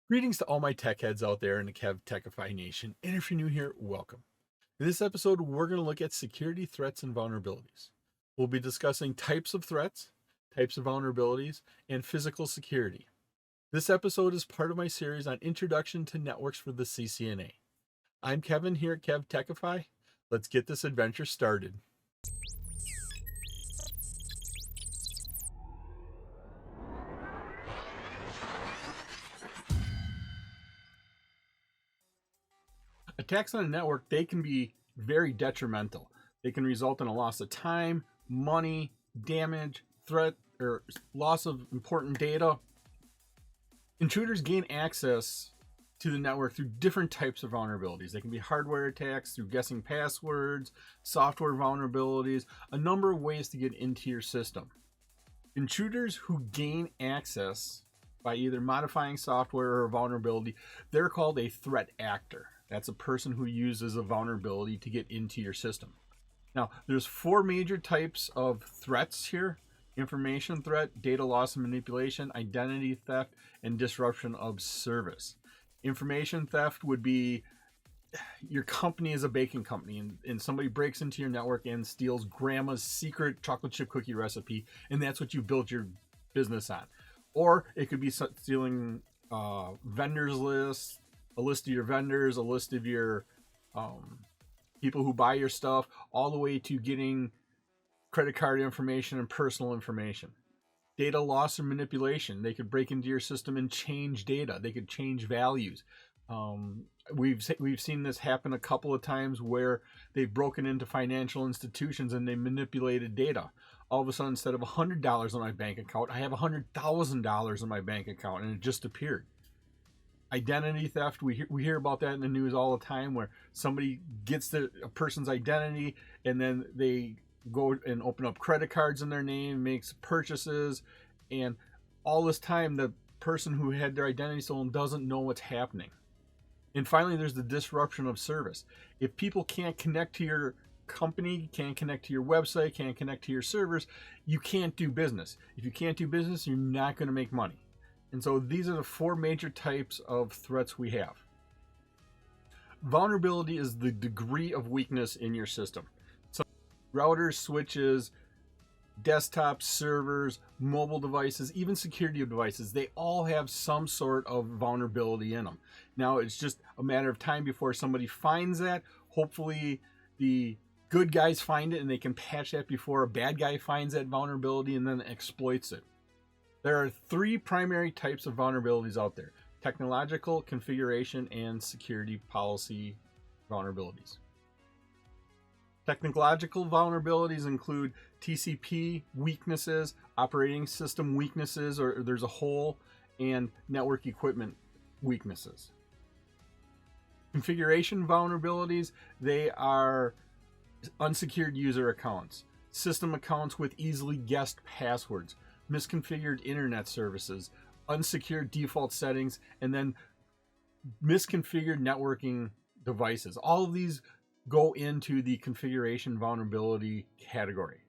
Greetings to all my tech heads out there in the KevTechify nation, and if you're new here, welcome. In this episode, we're going to look at security threats and vulnerabilities. We'll be discussing types of threats, types of vulnerabilities, and physical security. This episode is part of my series on Introduction to Networks for the CCNA. I'm Kevin here at KevTechify. Let's get this adventure started. Attacks on a network, they can be very detrimental. They can result in a loss of time, money, damage, threat, or loss of important data. Intruders gain access to the network through different types of vulnerabilities. They can be hardware attacks through guessing passwords, software vulnerabilities, a number of ways to get into your system. Intruders who gain access by either modifying software or a vulnerability, they're called a threat actor. That's a person who uses a vulnerability to get into your system. Now, there's four major types of threats here: information threat, data loss and manipulation, identity theft, and disruption of service. Information theft would be your company is a baking company and somebody breaks into your network and steals grandma's secret chocolate chip cookie recipe, and that's what you built your business on. Or it could be stealing vendors lists, a list of your vendors, a list of your people who buy your stuff, all the way to getting credit card information and personal information. Data loss or manipulation. They could break into your system and change data. They could change values. We've seen this happen a couple of times where they've broken into financial institutions and they manipulated data. All of a sudden, instead of $100 in my bank account, I have $100,000 in my bank account, and it just appeared. Identity theft, we hear about that in the news all the time, where somebody gets a person's identity and then they go and open up credit cards in their name, makes purchases, and all this time the person who had their identity stolen doesn't know what's happening. And finally, there's the disruption of service. If people can't connect to your company, can't connect to your website, can't connect to your servers, you can't do business. If you can't do business, you're not going to make money. And so these are the four major types of threats we have. Vulnerability is the degree of weakness in your system. So routers, switches, desktops, servers, mobile devices, even security devices, they all have some sort of vulnerability in them. Now, it's just a matter of time before somebody finds that. Hopefully, the good guys find it and they can patch that before a bad guy finds that vulnerability and then exploits it. There are three primary types of vulnerabilities out there: technological, configuration, and security policy vulnerabilities. Technological vulnerabilities include TCP weaknesses, operating system weaknesses, or there's a hole, and network equipment weaknesses. Configuration vulnerabilities, they are unsecured user accounts, system accounts with easily guessed passwords, misconfigured internet services, unsecured default settings, and then misconfigured networking devices. All of these go into the configuration vulnerability category.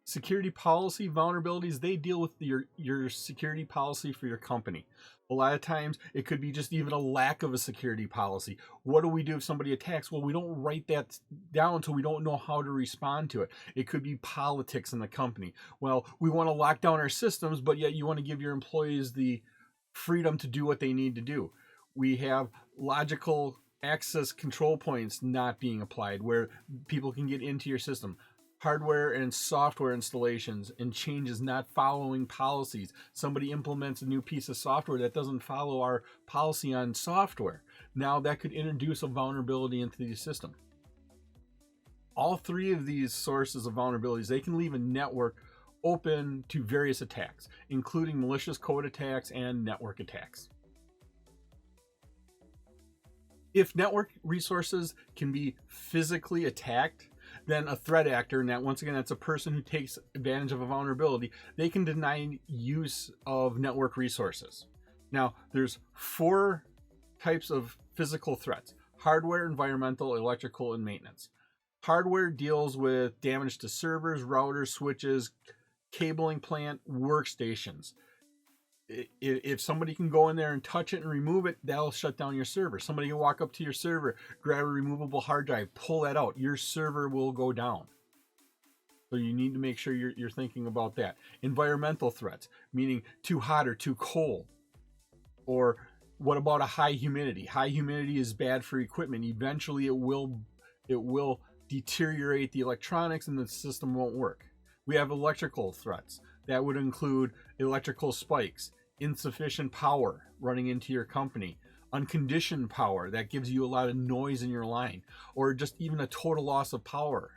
Security policy vulnerabilities, they deal with your security policy for your company. A lot of times it could be just even a lack of a security policy. What do we do if somebody attacks? Well, we don't write that down, so we don't know how to respond to it. It could be politics in the company. Well, we want to lock down our systems, but yet you want to give your employees the freedom to do what they need to do. We have logical access control points not being applied where people can get into your system. Hardware and software installations and changes not following policies. Somebody implements a new piece of software that doesn't follow our policy on software. Now that could introduce a vulnerability into the system. All three of these sources of vulnerabilities, they can leave a network open to various attacks, including malicious code attacks and network attacks. If network resources can be physically attacked, then a threat actor, and that once again, that's a person who takes advantage of a vulnerability, they can deny use of network resources. Now, there's four types of physical threats: hardware, environmental, electrical, and maintenance. Hardware deals with damage to servers, routers, switches, cabling plant, workstations. If somebody can go in there and touch it and remove it, that'll shut down your server. Somebody can walk up to your server, grab a removable hard drive, pull that out. Your server will go down. So you need to make sure you're thinking about that. Environmental threats, meaning too hot or too cold. Or what about a high humidity? High humidity is bad for equipment. Eventually it will deteriorate the electronics and the system won't work. We have electrical threats. That would include electrical spikes, insufficient power running into your company, unconditioned power that gives you a lot of noise in your line, or just even a total loss of power.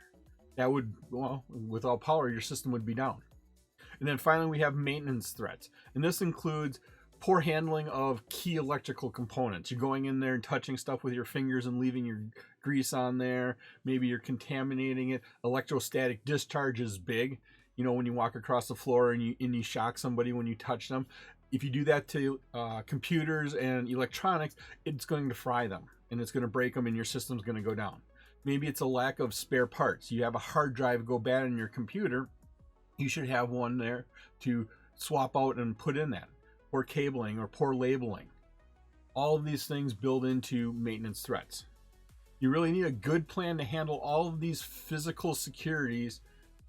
That would, well, without power, your system would be down. And then finally, we have maintenance threats. And this includes poor handling of key electrical components. You're going in there and touching stuff with your fingers and leaving your grease on there. Maybe you're contaminating it. Electrostatic discharge is big. You know, when you walk across the floor and you shock somebody when you touch them. If you do that to computers and electronics, it's going to fry them and it's going to break them and your system's going to go down. Maybe it's a lack of spare parts. You have a hard drive go bad in your computer. You should have one there to swap out and put in that. Poor cabling or poor labeling. All of these things build into maintenance threats. You really need a good plan to handle all of these physical securities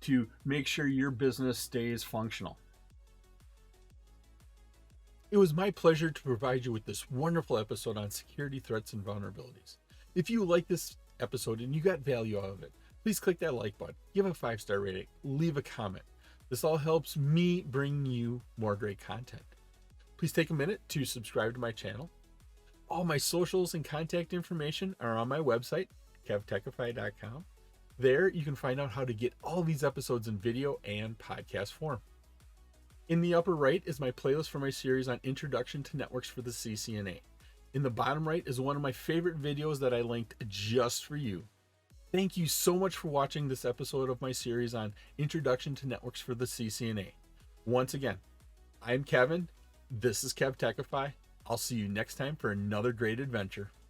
to make sure your business stays functional. It was my pleasure to provide you with this wonderful episode on security threats and vulnerabilities. If you like this episode and you got value out of it, please click that like button, give a 5-star rating, leave a comment. This all helps me bring you more great content. Please take a minute to subscribe to my channel. All my socials and contact information are on my website, KevTechify.com. There you can find out how to get all these episodes in video and podcast form. In the upper right is my playlist for my series on Introduction to Networks for the CCNA. In the bottom right is one of my favorite videos that I linked just for you. Thank you so much for watching this episode of my series on Introduction to Networks for the CCNA. Once again, I'm Kevin. This is KevTechify. I'll see you next time for another great adventure.